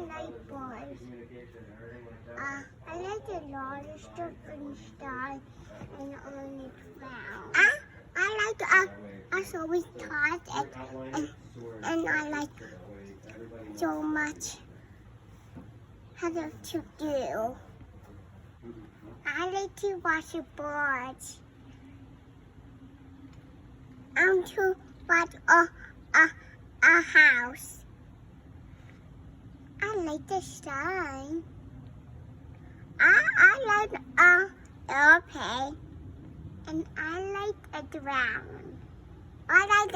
like boys. I like a lot of stuff inside and on it round. I like also with toys and I like so much how to do. I like to watch the birds. To watch a house. I like the sun. I like airplane, and I like a ground. I like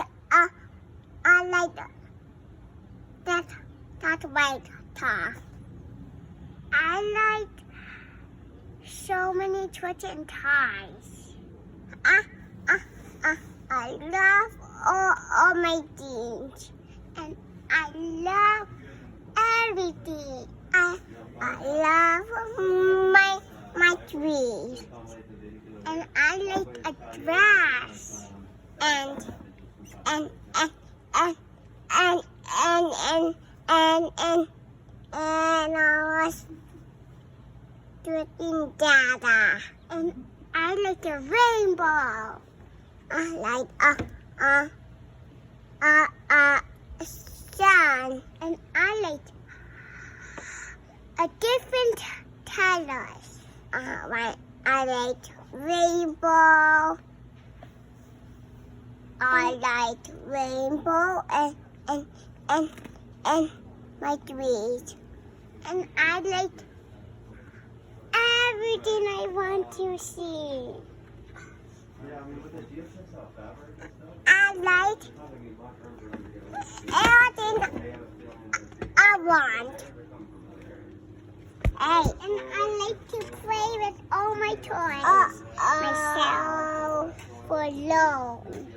that white top. I like so many twists and ties. I love all my things, and I love everything. I love my trees, and I like a dress, and I was doing dada, and I like a rainbow. I like sun, and I like a different colors. I like rainbow. I like rainbow and my trees, and I like everything I want to see. I like everything I want. Hey, and I like to play with all my toys myself for alone.